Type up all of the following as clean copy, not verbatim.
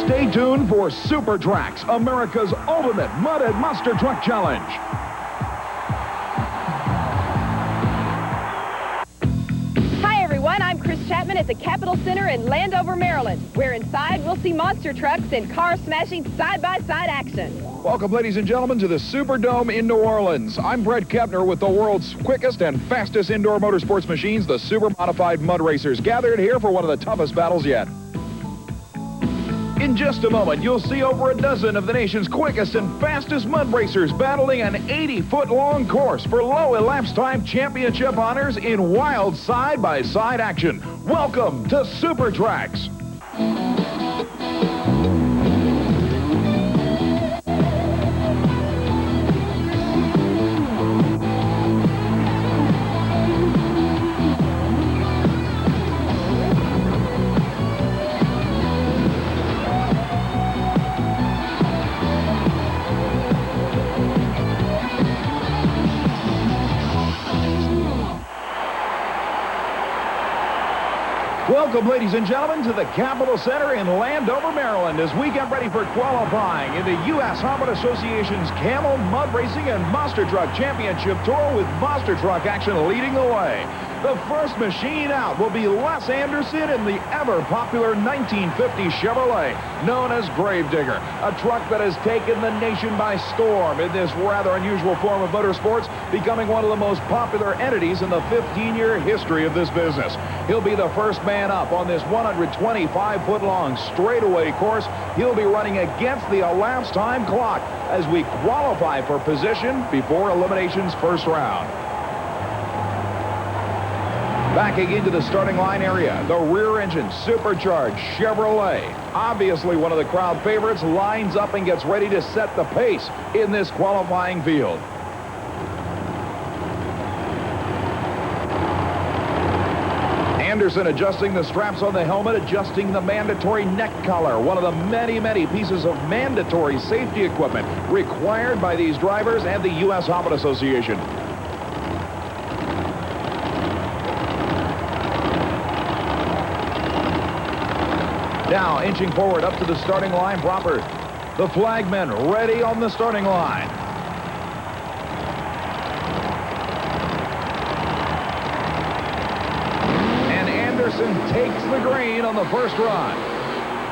Stay tuned for Super Trax, America's ultimate mudded monster truck challenge. Hi everyone, I'm Chris Chapman at the Capitol Center in Landover, Maryland, where inside we'll see monster trucks and car-smashing side-by-side action. Welcome, ladies and gentlemen, to the Superdome in New Orleans. I'm Brett Kepner with the world's quickest and fastest indoor motorsports machines, the Super Modified Mud Racers, gathered here for one of the toughest battles yet. In just a moment, you'll see over a dozen of the nation's quickest and fastest mud racers battling an 80-foot-long course for low elapsed time championship honors in wild side-by-side action. Welcome to Super Trax. Welcome, ladies and gentlemen, to the Capitol Center in Landover, Maryland, as we get ready for qualifying in the U.S. Hobbit Association's Camel Mud Racing and Monster Truck Championship Tour, with monster truck action leading the way. The first machine out will be Les Anderson in the ever-popular 1950 Chevrolet, known as Gravedigger, a truck that has taken the nation by storm in this rather unusual form of motorsports, becoming one of the most popular entities in the 15-year history of this business. He'll be the first man up on this 125-foot-long straightaway course. He'll be running against the elapsed time clock as we qualify for position before eliminations first round. Backing into the starting line area, the rear-engine supercharged Chevrolet, obviously one of the crowd favorites, lines up and gets ready to set the pace in this qualifying field. Anderson adjusting the straps on the helmet, adjusting the mandatory neck collar, one of the many, many pieces of mandatory safety equipment required by these drivers and the U.S. Hobbit Association. Now inching forward up to the starting line proper. The flagmen ready on the starting line. And Anderson takes the green on the first run.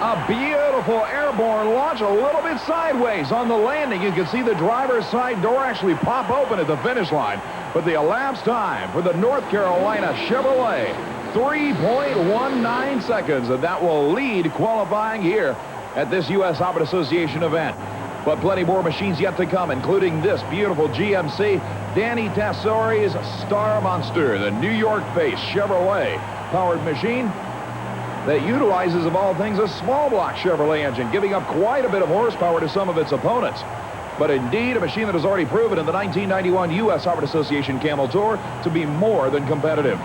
A beautiful airborne launch, a little bit sideways on the landing. You can see the driver's side door actually pop open at the finish line. But the elapsed time for the North Carolina Chevrolet, 3.19 seconds, and that will lead qualifying here at this U.S. Hobbit Association event. But plenty more machines yet to come, including this beautiful GMC, Danny Tassori's Star Monster, the New York-based Chevrolet-powered machine that utilizes, of all things, a small block Chevrolet engine, giving up quite a bit of horsepower to some of its opponents. But indeed, a machine that has already proven in the 1991 U.S. Hobbit Association Camel Tour to be more than competitive.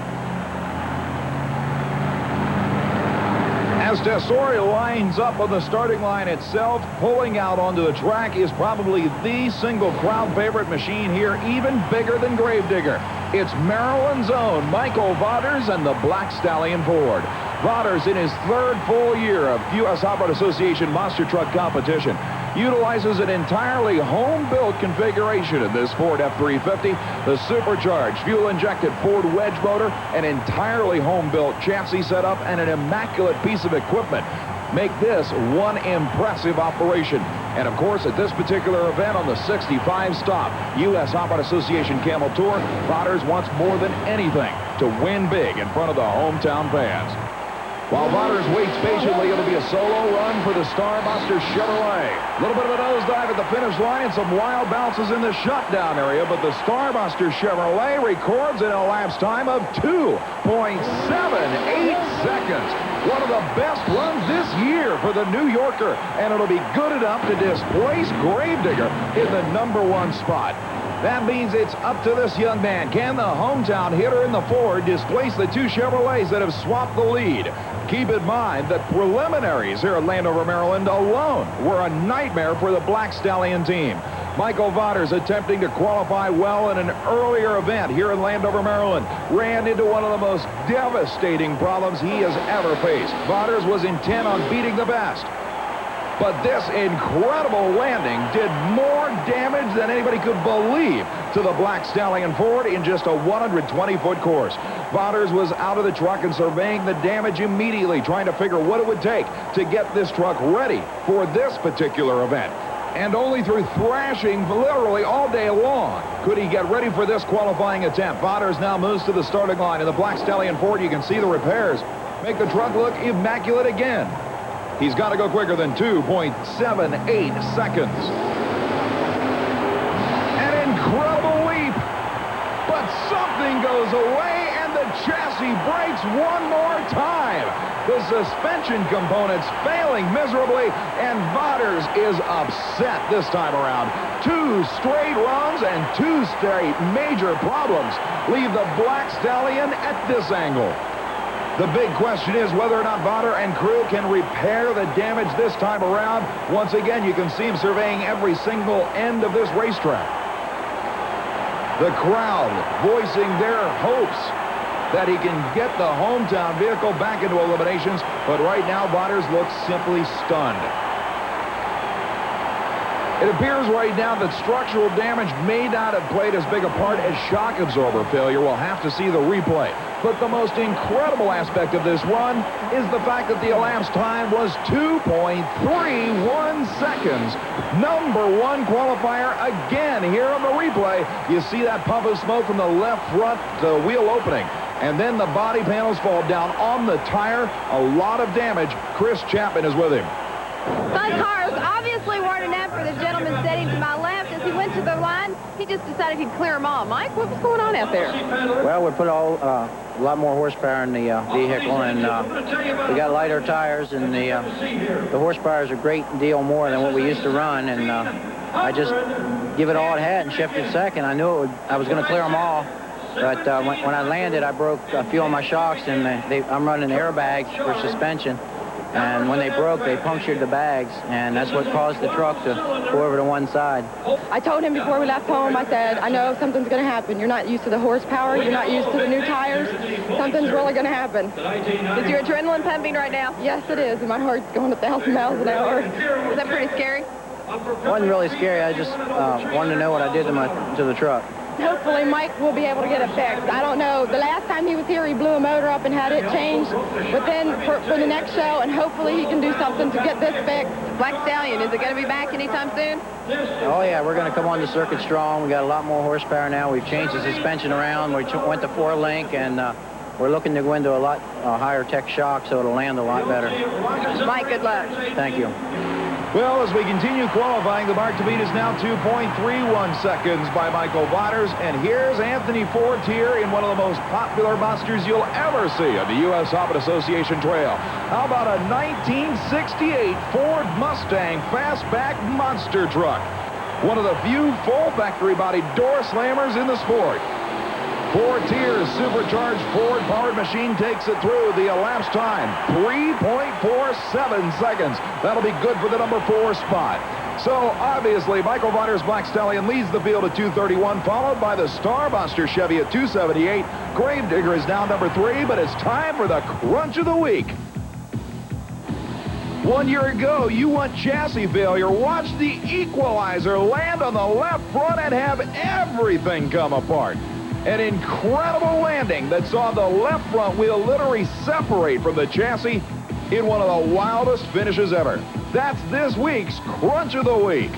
As Tassori lines up on the starting line itself, pulling out onto the track is probably the single crowd favorite machine here, even bigger than Gravedigger. It's Maryland's own Michael Vaughters and the Black Stallion Ford. Vaughters, in his third full year of U.S. Hobbit Association monster truck competition, utilizes an entirely home-built configuration in this Ford F-350, the supercharged, fuel-injected Ford wedge motor, an entirely home-built chassis setup, and an immaculate piece of equipment make this one impressive operation. And of course, at this particular event on the 65-stop U.S. Hobbit Association Camel Tour, Vaughters wants more than anything to win big in front of the hometown fans. While Vaughters waits patiently, it'll be a solo run for the Star Monster Chevrolet. A little bit of a nosedive at the finish line and some wild bounces in the shutdown area, but the Star Monster Chevrolet records an elapsed time of 2.78 seconds. One of the best runs this year for the New Yorker, and it'll be good enough to displace Gravedigger in the #1 spot. That means it's up to this young man. Can the hometown hitter in the Ford displace the two Chevrolets that have swapped the lead? Keep in mind that preliminaries here at Landover, Maryland alone were a nightmare for the Black Stallion team. Michael Vaughters, attempting to qualify well in an earlier event here in Landover, Maryland, ran into one of the most devastating problems he has ever faced. Vaughters was intent on beating the best. But this incredible landing did more damage than anybody could believe to the Black Stallion Ford in just a 120-foot course. Vaughters was out of the truck and surveying the damage immediately, trying to figure what it would take to get this truck ready for this particular event. And only through thrashing literally all day long could he get ready for this qualifying attempt. Vaughters now moves to the starting line in the Black Stallion Ford. You can see the repairs make the truck look immaculate again. He's got to go quicker than 2.78 seconds. An incredible leap, but something goes away and the chassis breaks one more time. The suspension component's failing miserably, and Vaughters is upset this time around. 2 straight runs and 2 straight major problems leave the Black Stallion at this angle. The big question is whether or not Vaughters and crew can repair the damage this time around. Once again, you can see him surveying every single end of this racetrack. The crowd voicing their hopes that he can get the hometown vehicle back into eliminations, but right now Vaughters looks simply stunned. It appears right now that structural damage may not have played as big a part as shock absorber failure. We'll have to see the replay. But the most incredible aspect of this run is the fact that the elapsed time was 2.31 seconds. #1 qualifier again here on the replay. You see that puff of smoke from the left front wheel opening. And then the body panels fall down on the tire. A lot of damage. Chris Chapman is with him. Those cars obviously weren't enough for the gentleman sitting to my left. As he went to the line, he just decided he'd clear them all. Mike, what was going on out there? Well, we put a lot more horsepower in the vehicle, and we got lighter tires, and the horsepower is a great deal more than what we used to run, and I just give it all it had and shifted second. I knew I was going to clear them all, but when I landed, I broke a few of my shocks, and I'm running airbags for suspension. And when they broke, they punctured the bags, and that's what caused the truck to go over to one side. I told him before we left home, I said, I know something's going to happen. You're not used to the horsepower. You're not used to the new tires. Something's really going to happen. Is your adrenaline pumping right now? Yes, it is, and my heart's going 1,000 miles an hour. Is that pretty scary? It wasn't really scary. I just wanted to know what I did to the truck. Hopefully Mike will be able to get it fixed. I don't know. The last time he was here, he blew a motor up and had it changed. But then for the next show, and hopefully he can do something to get this fixed. Black Stallion, is it going to be back anytime soon? Oh, yeah, we're going to come on the circuit strong. We got a lot more horsepower now. We've changed the suspension around. We went to 4-link, and we're looking to go into a lot higher tech shock, so it'll land a lot better. Mike, good luck. Thank you. Well, as we continue qualifying, the mark to beat is now 2.31 seconds by Michael Vaughters. And here's Anthony Ford here in one of the most popular monsters you'll ever see on the U.S. Hobbit Association Trail. How about a 1968 Ford Mustang fastback monster truck? One of the few full factory-bodied door slammers in the sport. 4 tiers supercharged Ford-powered machine takes it through the elapsed time, 3.47 seconds. That'll be good for the #4 spot. So, obviously, Michael Vaughters' Black Stallion leads the field at 2:31, followed by the Starbuster Chevy at 2:78. Gravedigger is now #3, but it's time for the Crunch of the Week. 1 year ago, you want chassis failure. Watch the equalizer land on the left front and have everything come apart. An incredible landing that saw the left front wheel literally separate from the chassis in one of the wildest finishes ever. That's this week's Crunch of the Week.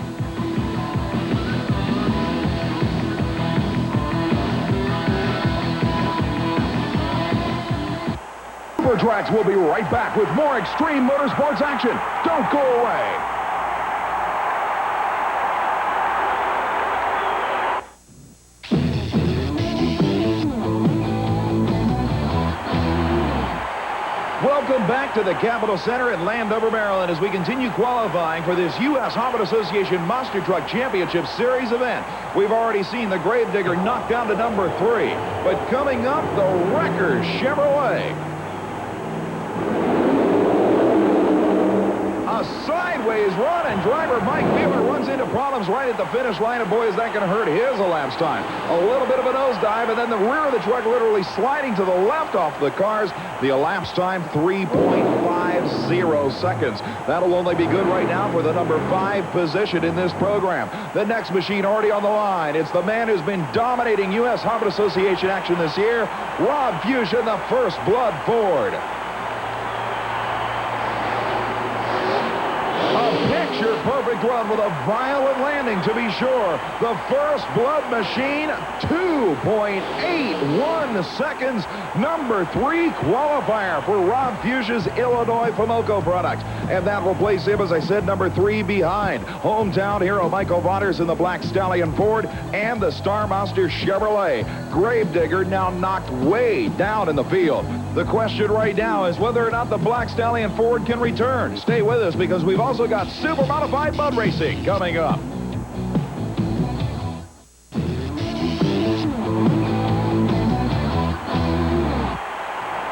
Trax will be right back with more extreme motorsports action. Don't go away. Welcome back to the Capitol Center in Landover, Maryland, as we continue qualifying for this U.S. Hobbit Association Monster Truck Championship Series event. We've already seen the Gravedigger knocked down to #3, but coming up, the Wrecker Chevrolet. A A sideways run, and driver Mike Wheeler runs into problems right at the finish line, and boy, is that going to hurt his elapsed time. A little bit of a nosedive, and then the rear of the truck literally sliding to the left off the cars. The elapsed time, 3.50 seconds. That'll only be good right now for the number 5 position in this program. The next machine already on the line. It's the man who's been dominating U.S. Harvard Association action this year, Rob Fuchsia, the First Blood Ford. Picture-perfect run with a violent landing, to be sure. The First Blood machine, 2.81 seconds. Number 3 qualifier for Rob Fuchsia's Illinois Fomoco product. And that will place him, as I said, number 3 behind hometown hero Michael Waters in the Black Stallion Ford and the Starmaster Chevrolet. Gravedigger now knocked way down in the field. The question right now is whether or not the Black Stallion Ford can return. Stay with us, because we've also got super modified mud racing coming up.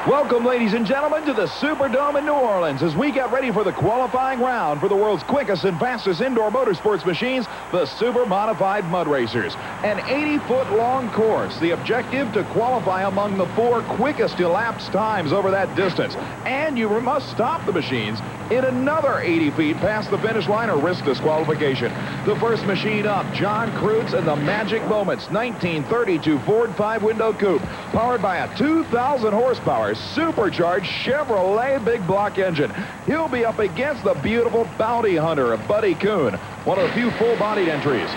Welcome, ladies and gentlemen, to the Superdome in New Orleans as we get ready for the qualifying round for the world's quickest and fastest indoor motorsports machines, the Super Modified Mud Racers. An 80-foot-long course. The objective to qualify among the 4 quickest elapsed times over that distance. And you must stop the machines in another 80 feet past the finish line or risk disqualification. The first machine up, John Kreutz and the Magic Moments 1932 Ford 5-window coupe, powered by a 2,000 horsepower supercharged Chevrolet big block engine. He'll be up against the beautiful Bounty Hunter of Buddy Kuhn, one of the few full-bodied entries.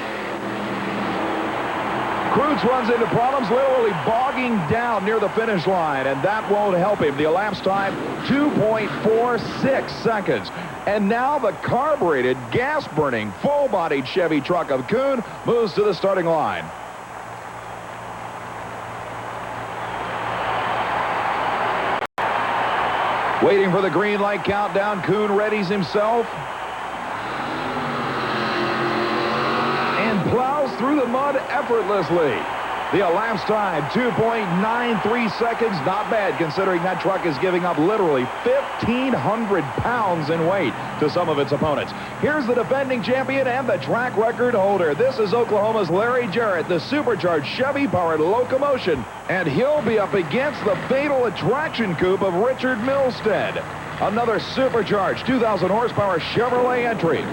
Kreutz runs into problems, literally bogging down near the finish line, and that won't help him. The elapsed time, 2.46 seconds. And now the carbureted, gas-burning, full-bodied Chevy truck of Kuhn moves to the starting line. Waiting for the green light countdown, Kuhn readies himself and plows through the mud effortlessly. The elapsed time, 2.93 seconds. Not bad, considering that truck is giving up literally 1,500 pounds in weight to some of its opponents. Here's the defending champion and the track record holder. This is Oklahoma's Larry Jarrett, the supercharged Chevy-powered locomotion, and he'll be up against the fatal attraction coupe of Richard Milstead. Another supercharged 2,000 horsepower Chevrolet entry.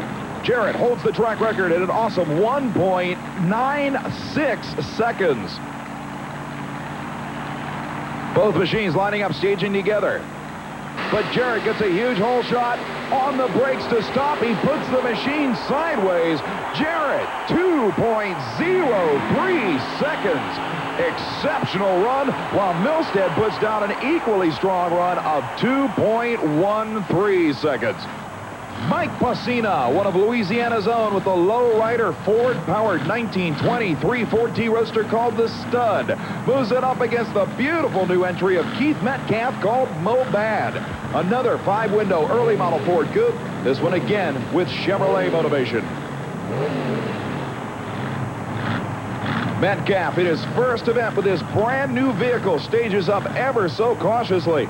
Jarrett holds the track record at an awesome 1.96 seconds. Both machines lining up, staging together. But Jarrett gets a huge hole shot on the brakes to stop. He puts the machine sideways. Jarrett, 2.03 seconds. Exceptional run, while Milstead puts down an equally strong run of 2.13 seconds. Mike Pasina, one of Louisiana's own, with the lowrider Ford-powered 1920 3.4T Roadster called the Stud, moves it up against the beautiful new entry of Keith Metcalf called Mobad. Another 5-window early model Ford coupe, this one again with Chevrolet motivation. Metcalf, in his first event with this brand new vehicle, stages up ever so cautiously.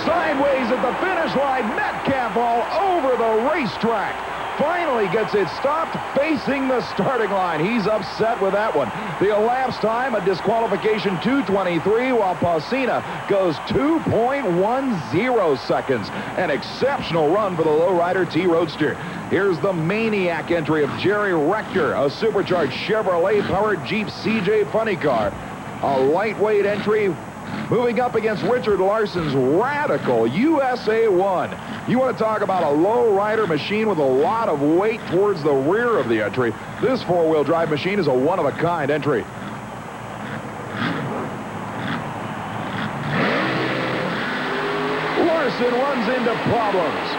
Sideways at the finish line, Metcalf all over the racetrack. Finally gets it stopped facing the starting line. He's upset with that one. The elapsed time, a disqualification 2:23, while Pasina goes 2.10 seconds. An exceptional run for the lowrider T-Roadster. Here's the maniac entry of Jerry Rector, a supercharged Chevrolet-powered Jeep CJ funny car. A lightweight entry, moving up against Richard Larson's Radical USA 1. You want to talk about a low-rider machine with a lot of weight towards the rear of the entry. This four-wheel drive machine is a one-of-a-kind entry. Larson runs into problems,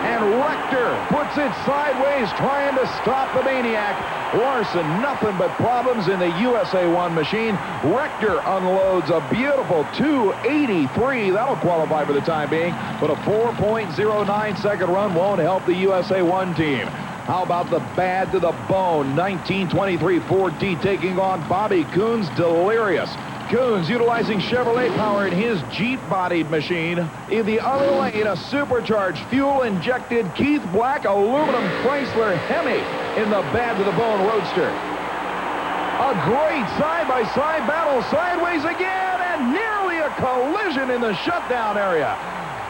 and Rector puts it sideways, trying to stop the maniac. Larson, nothing but problems in the USA 1 machine. Rector unloads a beautiful 2.83. That'll qualify for the time being, but a 4.09 second run won't help the USA 1 team. How about the bad to the bone 1923 Ford T taking on Bobby Kuhn's Delirious? Kuhn's utilizing Chevrolet power in his Jeep-bodied machine. In the other lane, a supercharged, fuel-injected Keith Black aluminum Chrysler Hemi in the bad-to-the-bone Roadster. A great side-by-side battle sideways again, and nearly a collision in the shutdown area.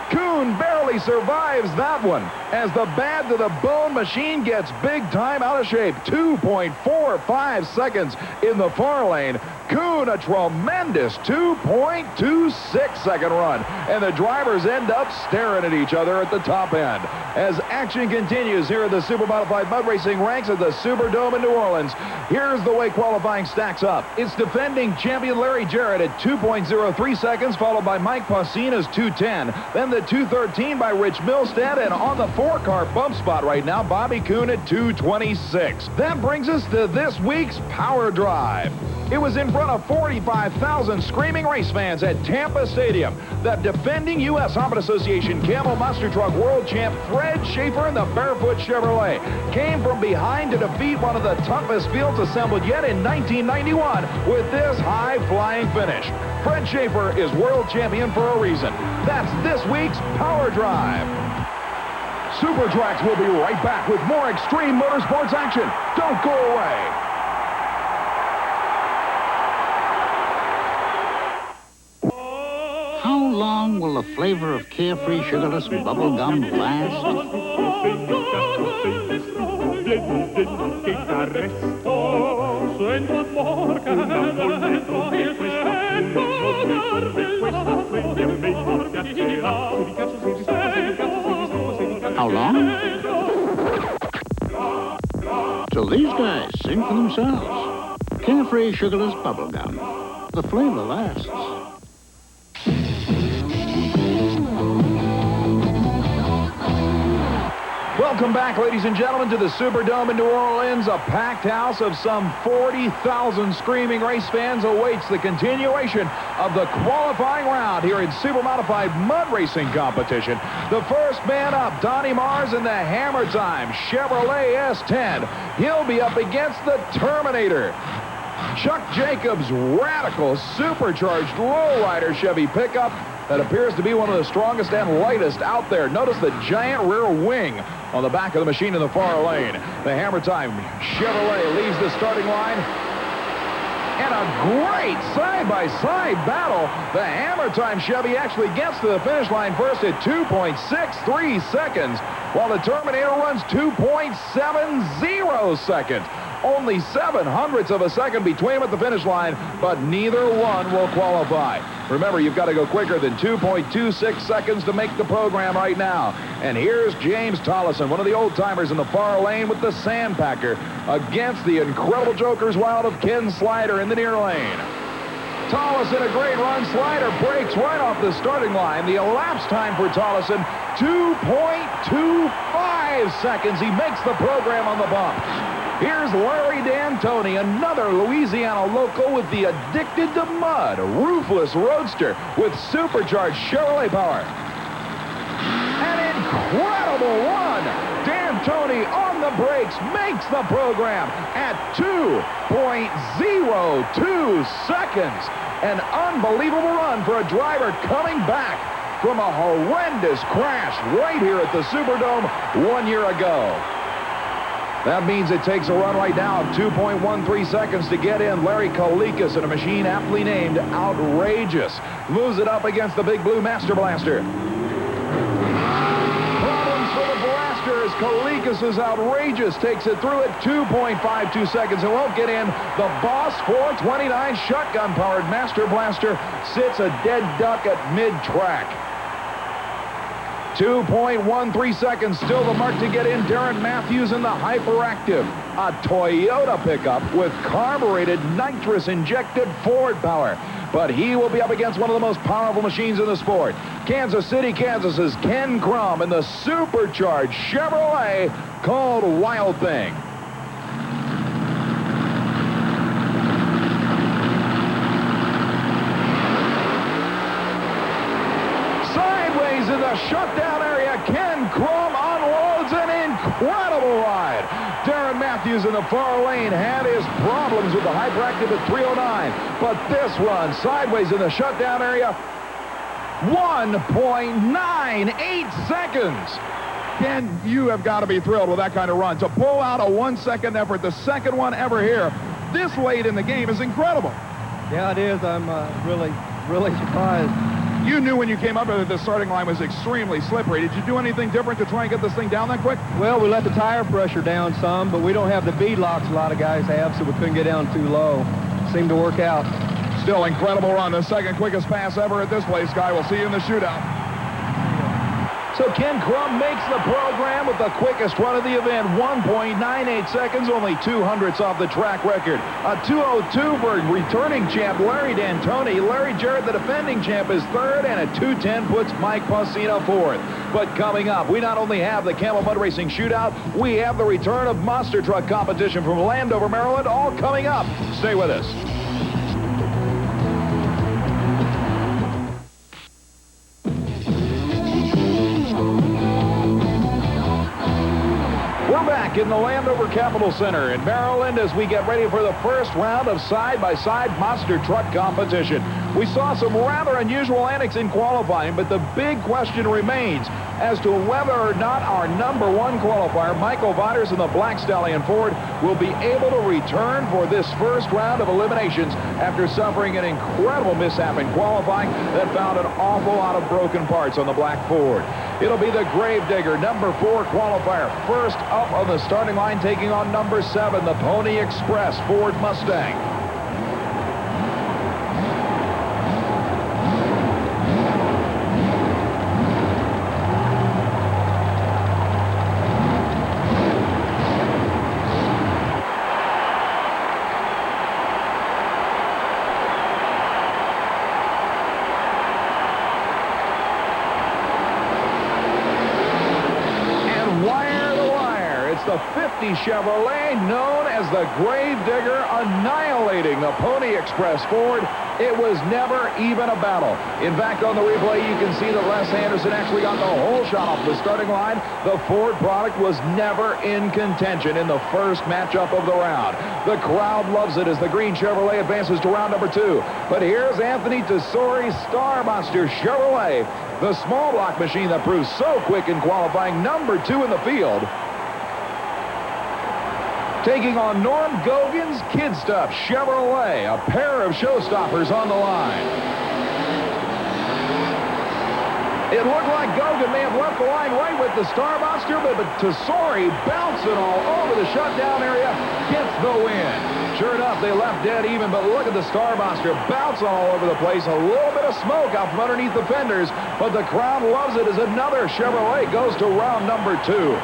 Kuhn barely survives that one as the bad-to-the-bone machine gets big time out of shape. 2.45 seconds in the far lane. Kuhn a tremendous 2.26-second run. And the drivers end up staring at each other at the top end. As action continues here at the Super Modified Mud Racing ranks at the Superdome in New Orleans, here's the way qualifying stacks up. It's defending champion Larry Jarrett at 2.03 seconds, followed by Mike Pausina's 2.10. Then the 2.13 by Rich Milstead, and on the 4-car bump spot right now, Bobby Kuhn at 2.26. That brings us to this week's Power Drive. It was in front of 45,000 screaming race fans at Tampa Stadium. The defending U.S. Harvard Association Camel Monster Truck World Champ Fred Schaefer in the Barefoot Chevrolet came from behind to defeat one of the toughest fields assembled yet in 1991 with this high-flying finish. Fred Schaefer is world champion for a reason. That's this week's Power Drive. Super Trax will be right back with more extreme motorsports action. Don't go away. How long will the flavor of carefree sugarless bubble gum last? How long? So these guys sing for themselves. Carefree sugarless bubble gum. The flavor lasts. Welcome back, ladies and gentlemen, to the Superdome in New Orleans. A packed house of some 40,000 screaming race fans awaits the continuation of the qualifying round here in Super Modified Mud Racing competition. The first man up, Donnie Mars in the Hammer Time Chevrolet S10. He'll be up against the Terminator. Chuck Jacobs' radical supercharged lowrider Chevy pickup that appears to be one of the strongest and lightest out there. Notice the giant rear wing on the back of the machine in the far lane. The Hammer Time Chevrolet leaves the starting line. And a great side-by-side battle. The Hammer Time Chevy actually gets to the finish line first at 2.63 seconds, while the Terminator runs 2.70 seconds. Only 0.07 of a second between them at the finish line, but neither one will qualify. Remember, you've got to go quicker than 2.26 seconds to make the program right now. And here's James Tollison, one of the old-timers in the far lane with the Sandpacker, against the incredible Joker's Wild of Ken Slider in the near lane. Tollison, a great run. Slider breaks right off the starting line. The elapsed time for Tollison, 2.25 seconds. He makes the program on the bump. Here's Larry D'Antoni, another Louisiana local with the Addicted to Mud roofless roadster with supercharged Chevrolet power. An incredible run. D'Antoni on the brakes makes the program at 2.02 seconds. An unbelievable run for a driver coming back from a horrendous crash right here at the Superdome 1 year ago. That means it takes a run right now of 2.13 seconds to get in. Larry Kalikas in a machine aptly named Outrageous moves it up against the Big Blue Master Blaster. Problems for the Blaster as Kalikas' Outrageous takes it through at 2.52 seconds and won't get in. The Boss 429 shotgun-powered Master Blaster sits a dead duck at mid-track. 2.13 seconds, still the mark to get in. Darren Matthews in the Hyperactive, a Toyota pickup with carbureted nitrous-injected Ford power. But he will be up against one of the most powerful machines in the sport. Kansas City, Kansas's Ken Crum in the supercharged Chevrolet called Wild Thing. In the shutdown area, Ken Crum unloads an incredible ride. Matthews in the far lane had his problems with the hyperactive at 309. But this run sideways in the shutdown area, 1.98 seconds. Ken, you have got to be thrilled with that kind of run. To pull out a 1-second effort, the second one ever here, this late in the game is incredible. Yeah, it is. I'm really surprised. You knew when you came up that the starting line was extremely slippery. Did you do anything different to try and get this thing down that quick? Well, we let the tire pressure down some, but we don't have the bead locks a lot of guys have, so we couldn't get down too low. Seemed to work out. Still incredible run. The second quickest pass ever at this place, Guy. We'll see you in the shootout. So Ken Crum makes the program with the quickest run of the event, 1.98 seconds, only 200ths off the track record. A 2:02 for returning champ Larry D'Antoni. Larry Jarrett, the defending champ, is third, and a 2:10 puts Mike Pausina fourth. But coming up, we not only have the Camel Mud Racing Shootout, we have the return of monster truck competition from Landover, Maryland, all coming up. Stay with us. We're back in the Landover Capitol Center in Maryland as we get ready for the first round of side-by-side monster truck competition. We saw some rather unusual antics in qualifying, but the big question remains as to whether or not our #1 qualifier, Michael Viders in the Black Stallion Ford, will be able to return for this first round of eliminations after suffering an incredible mishap in qualifying that found an awful lot of broken parts on the Black Ford. It'll be the Gravedigger, #4 qualifier, first up on the starting line, taking on #7, the Pony Express Ford Mustang. The 50 Chevrolet, known as the Gravedigger, annihilating the Pony Express Ford. It was never even a battle. In fact, on the replay, you can see that Les Anderson actually got the whole shot off the starting line. The Ford product was never in contention in the first matchup of the round. The crowd loves it as the green Chevrolet advances to round #2. But here's Anthony Tesori's Star Monster Chevrolet, the small block machine that proves so quick in qualifying, #2 in the field, taking on Norm Gogan's Kid Stuff Chevrolet, a pair of showstoppers on the line. It looked like Gogan may have left the line right with the Star Monster, but Tesori bouncing all over the shutdown area gets the win. Sure enough, they left dead even, but look at the Star Monster bouncing all over the place. A little bit of smoke out from underneath the fenders, but the crowd loves it as another Chevrolet goes to round #2.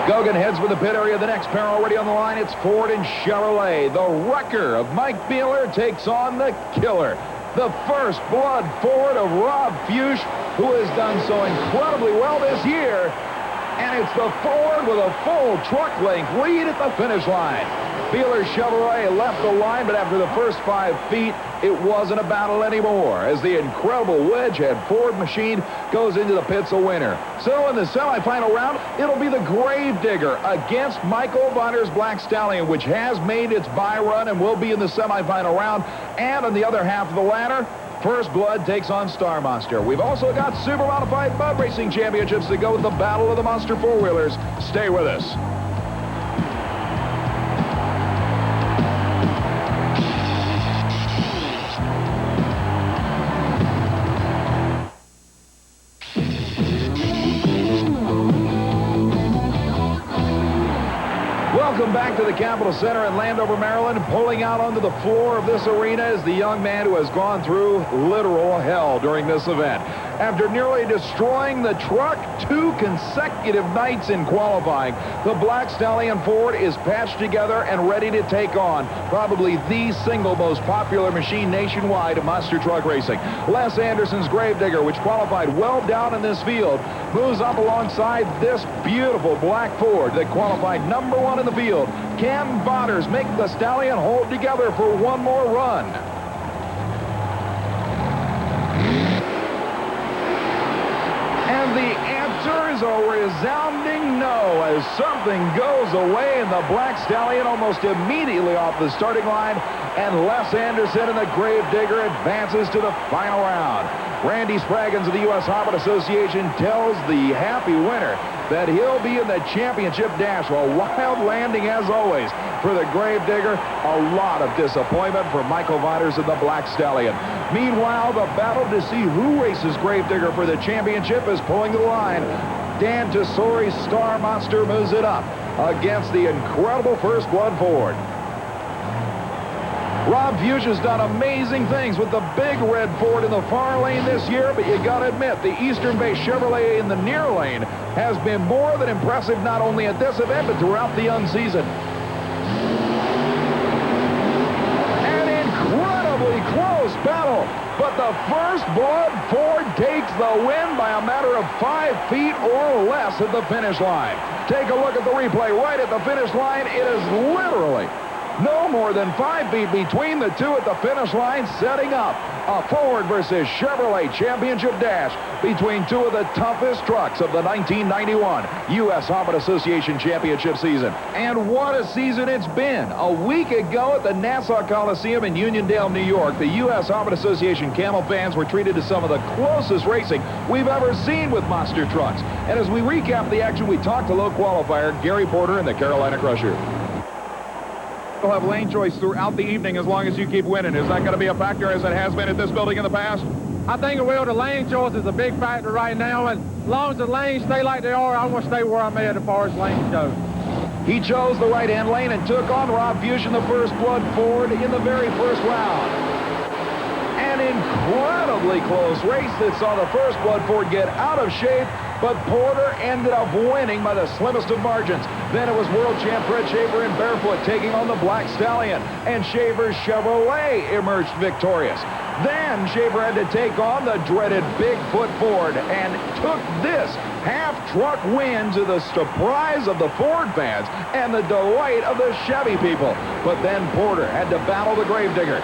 Gogan heads for the pit area. The next pair already on the line. It's Ford and Chevrolet. The wrecker of Mike Beeler takes on the killer. The first blood Ford of Rob Fuchs, who has done so incredibly well this year. And it's the Ford with a full truck length lead at the finish line. Beeler Chevrolet left the line, but after the first 5 feet, it wasn't a battle anymore as the incredible wedge-head Ford machine goes into the pits a winner. So in the semifinal round, it'll be the Gravedigger against Michael Viders' Black Stallion, which has made its bye run and will be in the semifinal round. And on the other half of the ladder, First Blood takes on Star Monster. We've also got Super Modified Mud Racing Championships to go with the Battle of the Monster Four-Wheelers. Stay with us. Welcome back to the Capitol Center in Landover, Maryland. Pulling out onto the floor of this arena is the young man who has gone through literal hell during this event. After nearly destroying the truck 2 consecutive nights in qualifying, the Black Stallion Ford is patched together and ready to take on probably the single most popular machine nationwide in monster truck racing. Les Anderson's Gravedigger, which qualified well down in this field, moves up alongside this beautiful black Ford that qualified #1 in the field. Can Viders make the Stallion hold together for one more run? And The answer is a resounding no, as something goes away and the Black Stallion almost immediately off the starting line, and Les Anderson and the Gravedigger advances to the final round. Randy Spraggins of the U.S. Harvard Association tells the happy winner that he'll be in the championship dash. A wild landing as always for the Gravedigger. A lot of disappointment for Michael Viders of the Black Stallion. Meanwhile, the battle to see who races Gravedigger for the championship is pulling the line. Dan Tesori's Star Monster moves it up against the incredible First Blood Ford. Rob Fuchsia's done amazing things with the big red Ford in the far lane this year, but you got to admit, the Eastern-based Chevrolet in the near lane has been more than impressive, not only at this event, but throughout the young season. An incredibly close battle, but the First Blood Ford takes the win by a matter of 5 feet or less at the finish line. Take a look at the replay. Right at the finish line, it is literally no more than 5 feet between the two at the finish line, setting up a Ford versus Chevrolet championship dash between two of the toughest trucks of the 1991 U.S. Harvard Association championship season. And what a season it's been. A week ago at the Nassau Coliseum in Uniondale, New York, the U.S. Harvard Association Camel fans were treated to some of the closest racing we've ever seen with monster trucks. And as we recap the action, we talked to low qualifier Gary Porter and the Carolina Crusher. We'll have lane choice throughout the evening as long as you keep winning. Is that going to be a factor as it has been at this building in the past? I think it will. The lane choice is a big factor right now, and as long as the lanes stay like they are, I want to stay where I'm at as far as lanes go. He chose the right-hand lane and took on Rob Fuchsia, the First Blood Ford, in the very first round. An incredibly close race that saw the First Blood Ford get out of shape, but Porter ended up winning by the slimmest of margins. Then it was world champ Fred Schaefer in barefoot taking on the Black Stallion, and Schaefer's Chevrolet emerged victorious. Then Schaefer had to take on the dreaded Bigfoot Ford and took this half-truck win to the surprise of the Ford fans and the delight of the Chevy people. But then Porter had to battle the Gravedigger.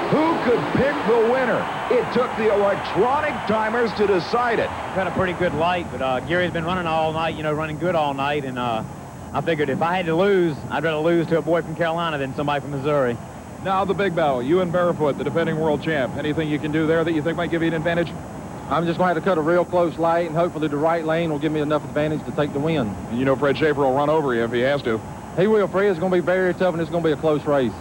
Who could pick the winner? It took the electronic timers to decide it. Got a pretty good light, but Gary's been running all night, running good all night, and I figured if I had to lose, I'd rather lose to a boy from Carolina than somebody from Missouri. Now the big battle, you and Barefoot, the defending world champ. Anything you can do there that you think might give you an advantage? I'm just going to have to cut a real close light, and hopefully the right lane will give me enough advantage to take the win. And you know Fred Schaefer will run over you if he has to. He will, Fred. It's going to be very tough, and it's going to be a close race.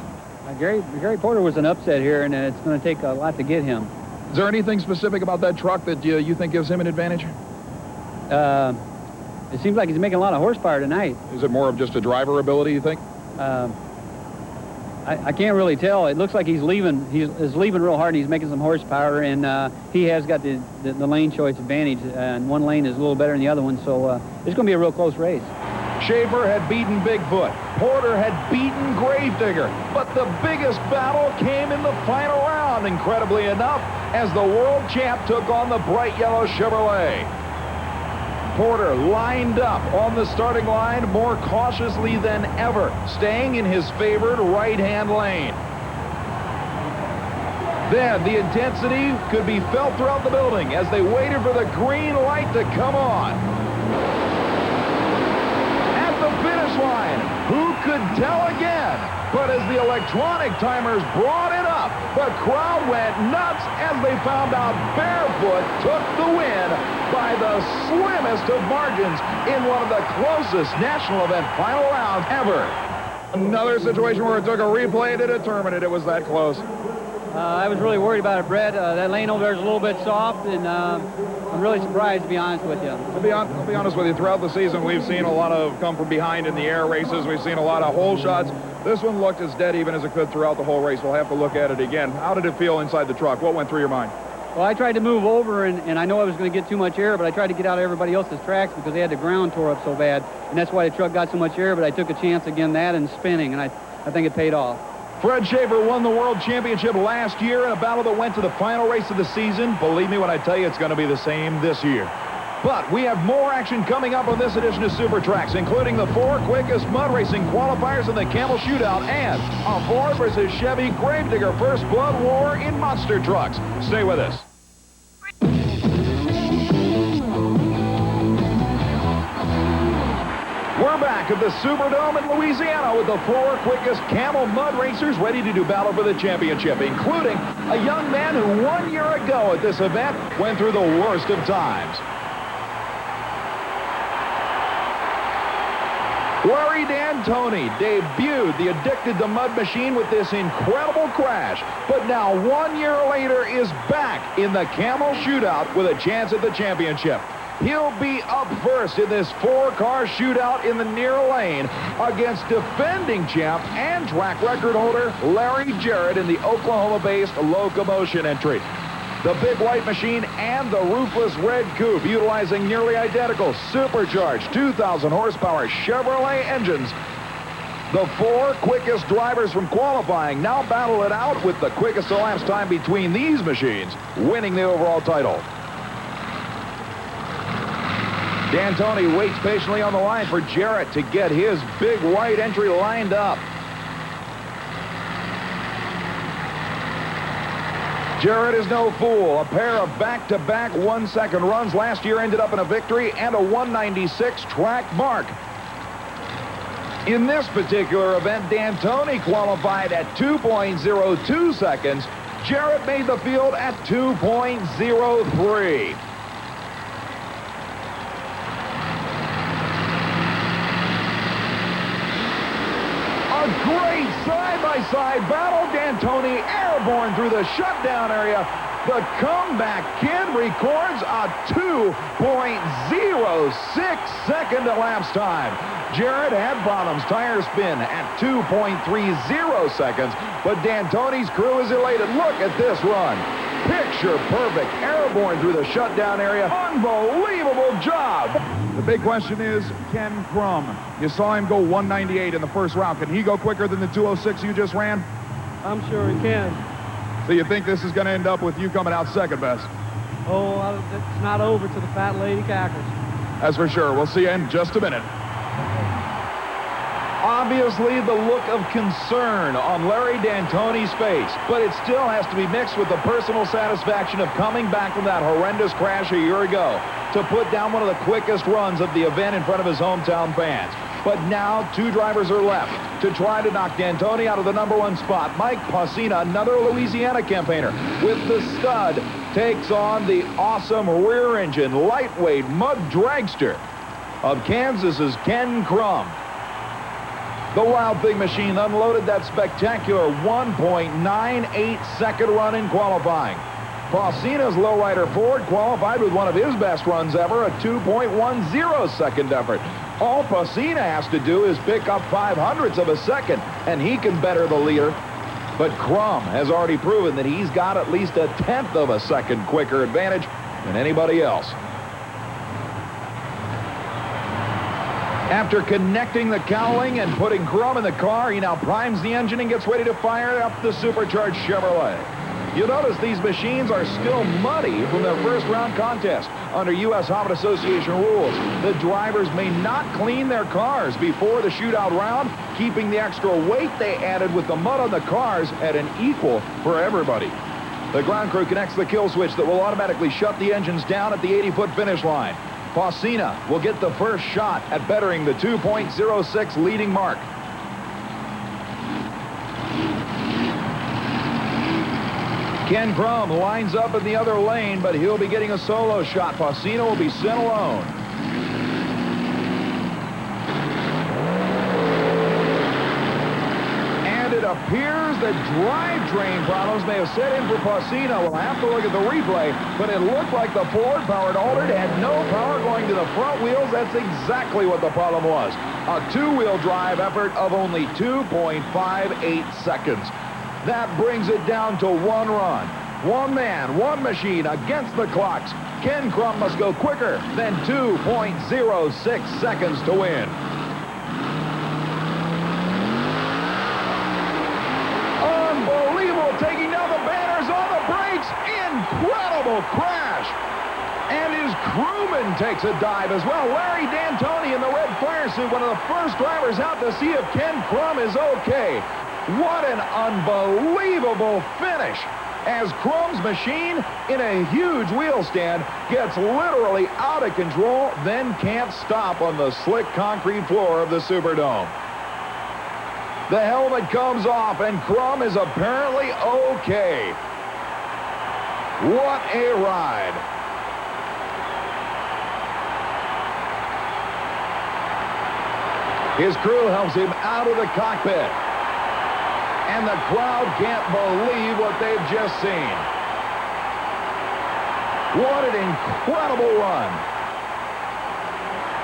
Gary Porter was an upset here, and it's going to take a lot to get him. Is there anything specific about that truck that you think gives him an advantage? It seems like he's making a lot of horsepower tonight. Is it more of just a driver ability, you think? I can't really tell. It looks like he's leaving. He's leaving real hard, and he's making some horsepower, and he has got the lane choice advantage, and one lane is a little better than the other one, so it's going to be a real close race. Schaefer had beaten Bigfoot. Porter had beaten Gravedigger. But the biggest battle came in the final round, incredibly enough, as the world champ took on the bright yellow Chevrolet. Porter lined up on the starting line more cautiously than ever, staying in his favored right-hand lane. Then the intensity could be felt throughout the building as they waited for the green light to come on. Line. Who could tell again? But as the electronic timers brought it up, the crowd went nuts as they found out Barefoot took the win by the slimmest of margins in one of the closest national event final rounds ever. Another situation where it took a replay to determine it. It was that close. I was really worried about it, Brett. That lane over there is a little bit soft, and I'm really surprised, to be honest with you. I'll be honest with you. Throughout the season, we've seen a lot of come from behind in the air races. We've seen a lot of hole shots. This one looked as dead even as it could throughout the whole race. We'll have to look at it again. How did it feel inside the truck? What went through your mind? Well, I tried to move over, and I know I was going to get too much air, but I tried to get out of everybody else's tracks because they had the ground tore up so bad, and that's why the truck got so much air, but I took a chance again that and spinning, and I think it paid off. Fred Schaefer won the World Championship last year in a battle that went to the final race of the season. Believe me when I tell you it's going to be the same this year. But we have more action coming up on this edition of Super Trax, including the 4 quickest mud racing qualifiers in the Camel Shootout and a Ford versus Chevy Gravedigger First Blood War in monster trucks. Stay with us. We're back at the Superdome in Louisiana with the 4 quickest camel mud racers ready to do battle for the championship, including a young man who 1 year ago at this event went through the worst of times. Larry D'Antoni debuted the Addicted to Mud machine with this incredible crash, but now 1 year later is back in the camel shootout with a chance at the championship. He'll be up first in this 4-car shootout in the near lane against defending champ and track record holder Larry Jarrett in the Oklahoma-based Locomotion entry. The big white machine and the roofless red coupe utilizing nearly identical supercharged 2,000 horsepower Chevrolet engines. The 4 quickest drivers from qualifying now battle it out with the quickest elapsed time between these machines winning the overall title. D'Antoni waits patiently on the line for Jarrett to get his big white entry lined up. Jarrett is no fool. A pair of back-to-back 1-second runs last year ended up in a victory and a 196 track mark. In this particular event, D'Antoni qualified at 2.02 seconds. Jarrett made the field at 2.03. A great side-by-side battle. D'Antoni airborne through the shutdown area. The comeback kid records a 2.06 second elapsed time. Jarrett had problems. Tire spin at 2.30 seconds, but D'Antoni's crew is elated. Look at this run. Picture perfect. Airborne through the shutdown area. Unbelievable job. The big question is Ken Crum. You saw him go 198 in the first round. Can he go quicker than the 206 you just ran? I'm sure he can. So you think this is going to end up with you coming out second best? Oh, it's not over till the fat lady cackles. That's for sure. We'll see you in just a minute. Obviously, the look of concern on Larry D'Antoni's face, but it still has to be mixed with the personal satisfaction of coming back from that horrendous crash a year ago to put down one of the quickest runs of the event in front of his hometown fans. But now 2 drivers are left to try to knock D'Antoni out of the #1 spot. Mike Pausina, another Louisiana campaigner, with the stud, takes on the awesome rear-engine, lightweight mud dragster of Kansas's Ken Crum. The Wild Thing machine unloaded that spectacular 1.98 second run in qualifying. Pausina's lowrider Ford qualified with one of his best runs ever, a 2.10 second effort. All Pausina has to do is pick up 0.05 of a second, and he can better the leader. But Crum has already proven that he's got at least a 1/10 of a second quicker advantage than anybody else. After connecting the cowling and putting Crum in the car, he now primes the engine and gets ready to fire up the supercharged Chevrolet. You'll notice these machines are still muddy from their first round contest. Under U.S. Hobbit Association rules, the drivers may not clean their cars before the shootout round, keeping the extra weight they added with the mud on the cars at an equal for everybody. The ground crew connects the kill switch that will automatically shut the engines down at the 80-foot finish line. Pausina will get the first shot at bettering the 2.06 leading mark. Ken Crum lines up in the other lane, but he'll be getting a solo shot. Pausina will be sent alone. And it appears that drivetrain problems may have set in for Pausina. We'll have to look at the replay, but it looked like the Ford-powered Aldred had no power going to the front wheels. That's exactly what the problem was. A 2-wheel drive effort of only 2.58 seconds. That brings it down to 1 run. 1 man, 1 machine against the clocks. Ken Crum must go quicker than 2.06 seconds to win. Unbelievable, taking down the banners on the brakes. Incredible crash. And his crewman takes a dive as well. Larry D'Antoni in the red fire suit, one of the first drivers out to see if Ken Crum is okay. What an unbelievable finish. as Crum's machine in a huge wheel stand gets literally out of control, then can't stop on the slick concrete floor of the Superdome. The helmet comes off, and Crum is apparently okay. What a ride. His crew helps him out of the cockpit. And the crowd can't believe what they've just seen. What an incredible run.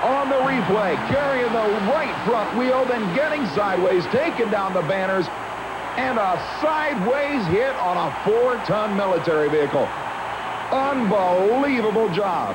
On the replay, carrying the right front wheel, then getting sideways, taking down the banners, and a sideways hit on a 4-ton military vehicle. Unbelievable job.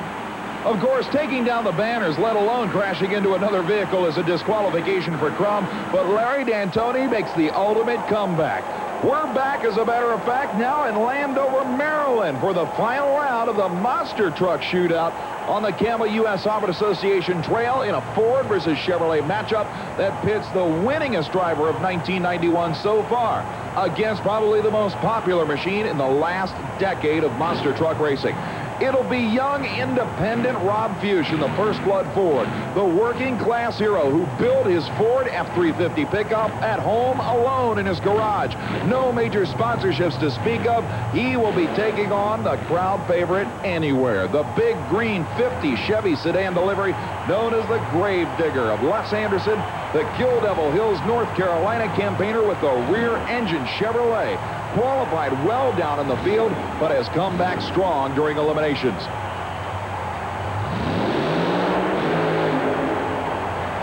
Of course, taking down the banners, let alone crashing into another vehicle, is a disqualification for Crum, but Larry D'Antoni makes the ultimate comeback. We're back, as a matter of fact, now in Landover, Maryland, for the final round of the monster truck shootout on the Camel U.S. Harvard Association Trail in a Ford versus Chevrolet matchup that pits the winningest driver of 1991 so far against probably the most popular machine in the last decade of monster truck racing. It'll be young, independent Rob Fuchs in the First Blood Ford, the working-class hero who built his Ford F-350 pickup at home alone in his garage. No major sponsorships to speak of. He will be taking on the crowd favorite anywhere, the big green 50 Chevy sedan delivery known as the Gravedigger of Les Anderson, the Kill Devil Hills, North Carolina campaigner with the rear-engine Chevrolet. Qualified well down in the field, but has come back strong during eliminations.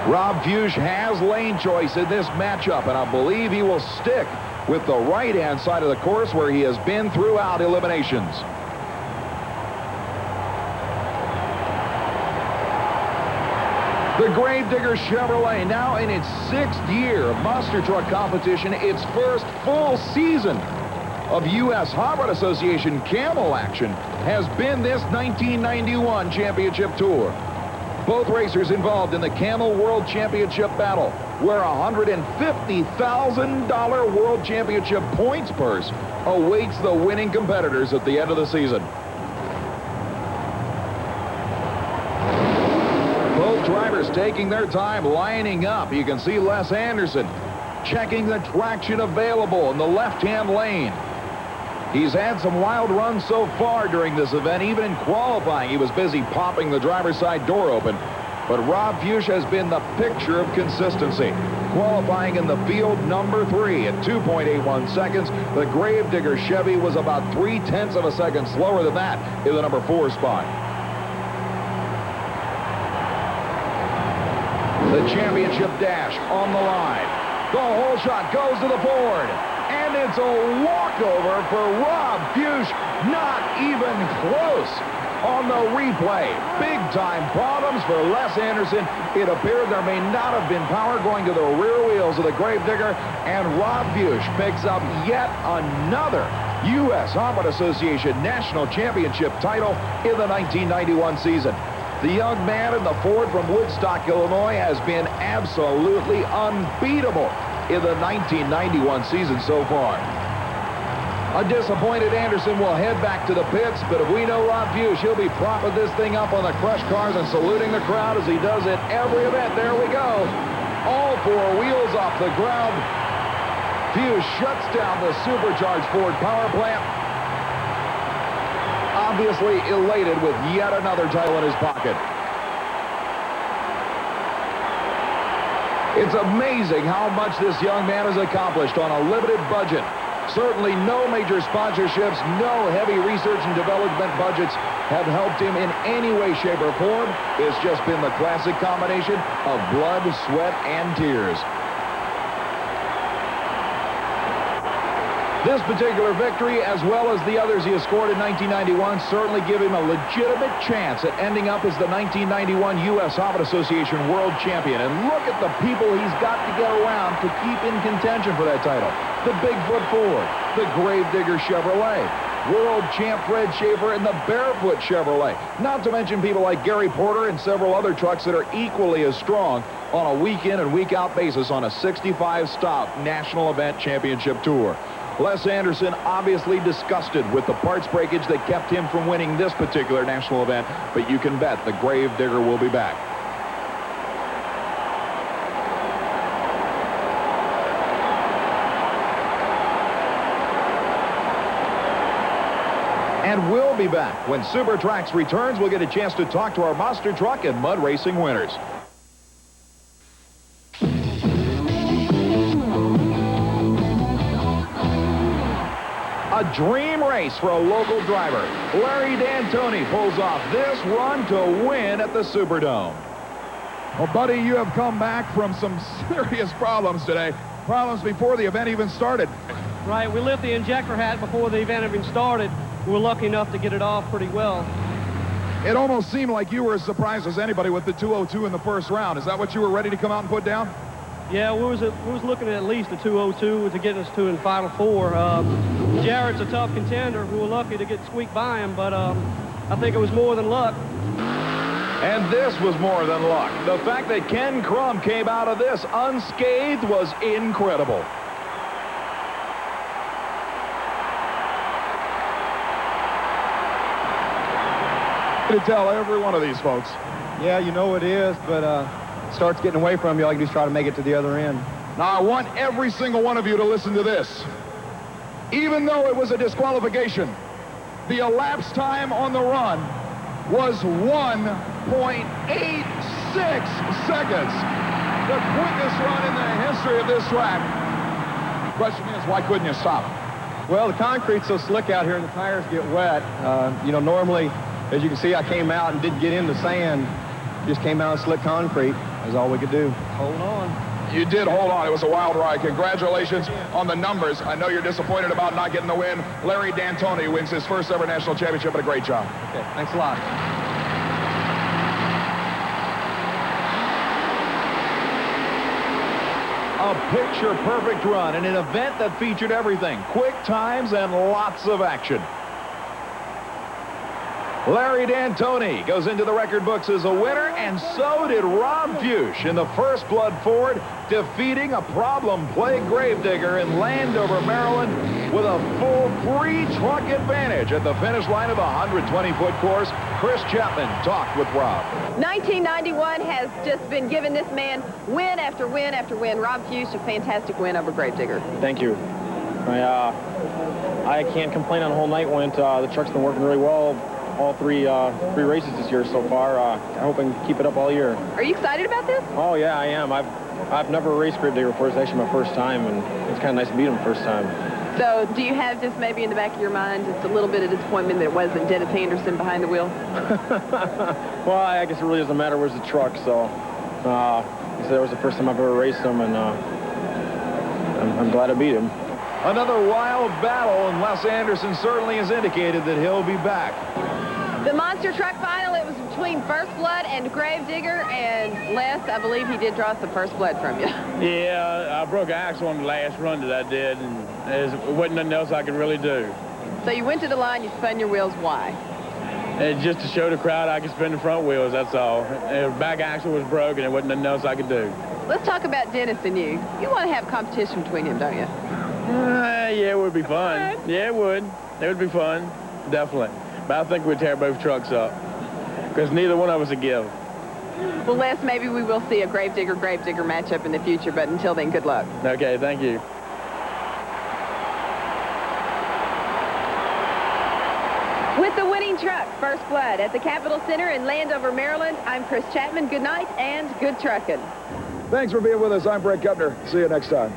Rob Fuchs has lane choice in this matchup, and I believe he will stick with the right-hand side of the course where he has been throughout eliminations. The Gravedigger Chevrolet, now in its 6th year of monster truck competition, its first full season of U.S. Harvard Association Camel action, has been this 1991 championship tour. Both racers involved in the Camel World Championship battle, where a $150,000 World Championship points purse awaits the winning competitors at the end of the season. Both drivers taking their time lining up. You can see Les Anderson checking the traction available in the left-hand lane. He's had some wild runs so far during this event. Even in qualifying, he was busy popping the driver's side door open. But Rob Fuchs has been the picture of consistency. Qualifying in the field number 3 at 2.81 seconds. The Gravedigger Chevy was about 0.3 of a second slower than that in the number 4 spot. The championship dash on the line. The whole shot goes to the Ford. And it's a walkover for Rob Fuchs. Not even close on the replay. Big-time problems for Les Anderson. It appeared there may not have been power going to the rear wheels of the Gravedigger, and Rob Fuchs picks up yet another U.S. Harvard Association National Championship title in the 1991 season. The young man in the Ford from Woodstock, Illinois, has been absolutely unbeatable in the 1991 season so far. A disappointed Anderson will head back to the pits, but if we know Rob Fuchs, he'll be propping this thing up on the crush cars and saluting the crowd as he does at every event. There we go. All 4 wheels off the ground. Fuchs shuts down the supercharged Ford power plant. Obviously elated with yet another title in his pocket. It's amazing how much this young man has accomplished on a limited budget. Certainly no major sponsorships, no heavy research and development budgets have helped him in any way, shape, or form. It's just been the classic combination of blood, sweat, and tears. This particular victory, as well as the others he has scored in 1991, certainly give him a legitimate chance at ending up as the 1991 U.S. Harvard Association World Champion. And look at the people he's got to get around to keep in contention for that title. The Bigfoot Ford, the Gravedigger Chevrolet, World Champ Fred Schaefer, and the Barefoot Chevrolet. Not to mention people like Gary Porter and several other trucks that are equally as strong on a week-in and week-out basis on a 65-stop national event championship tour. Les Anderson obviously disgusted with the parts breakage that kept him from winning this particular national event, but you can bet the Gravedigger will be back. And we'll be back. When Super Trax returns, we'll get a chance to talk to our monster truck and mud racing winners. A dream race for a local driver. Larry D'Antoni pulls off this run to win at the Superdome. Well, buddy, you have come back from some serious problems today. Problems before the event even started. Right, we lit the injector hat before the event even started. We were lucky enough to get it off pretty well. It almost seemed like you were as surprised as anybody with the 202 in the first round. Is that what you were ready to come out and put down? Yeah, we was looking at least a 202 to get us to in Final Four. Jarrett's a tough contender. We were lucky to get squeaked by him, but I think it was more than luck. And this was more than luck. The fact that Ken Crum came out of this unscathed was incredible. To tell every one of these folks. Yeah, you know it is, but it starts getting away from you. All you can do is try to make it to the other end. Now, I want every single one of you to listen to this. Even though it was a disqualification, the elapsed time on the run was 1.86 seconds. The quickest run in the history of this track. The question is, why couldn't you stop? Well, the concrete's so slick out here and the tires get wet. You know, normally, as you can see, I came out and didn't get in the sand. Just came out of slick concrete. That's all we could do. Hold on. You did hold on. It was a wild ride. Congratulations on the numbers. I know you're disappointed about not getting the win. Larry D'Antoni wins his first ever national championship, but a great job. Okay, thanks a lot. A picture-perfect run in an event that featured everything. Quick times and lots of action. Larry D'Antoni goes into the record books as a winner, and so did Rob Fuchs in the First Blood Ford, defeating a problem-plagued Gravedigger in Landover, Maryland, with a full 3-truck advantage at the finish line of the 120-foot course. Chris Chapman talked with Rob. 1991 has just been giving this man win after win after win. Rob Fuchs, a fantastic win over Gravedigger. Thank you. I can't complain on the whole night went. The truck's been working really well. All three races this year so far. I hope I can keep it up all year. Are you excited about this? Oh yeah, I am. I've never raced Gravedigger before. It's actually my first time, and it's kind of nice to beat him first time. So do you have just maybe in the back of your mind just a little bit of disappointment that it wasn't Dennis Anderson behind the wheel? Well, I guess it really doesn't matter where's the truck. So that was the first time I've ever raced him, and I'm glad I beat him. Another wild battle, and Les Anderson certainly has indicated that he'll be back. The monster truck final, it was between First Blood and Gravedigger, and Les, I believe he did draw some First Blood from you. Yeah, I broke an axle on the last run that I did, and there wasn't nothing else I could really do. So you went to the line, you spun your wheels, why? And just to show the crowd I could spin the front wheels, that's all. The back axle was broken, and there wasn't nothing else I could do. Let's talk about Dennis and you. You want to have competition between him, don't you? Yeah, it would be fun. Right. Yeah, it would. It would be fun, definitely. But I think we'd tear both trucks up, because neither one of us would give. Well, Les, maybe we will see a Gravedigger matchup in the future, but until then, good luck. Okay, thank you. With the winning truck, First Blood, at the Capitol Center in Landover, Maryland, I'm Chris Chapman. Good night and good trucking. Thanks for being with us. I'm Brett Gubner. See you next time.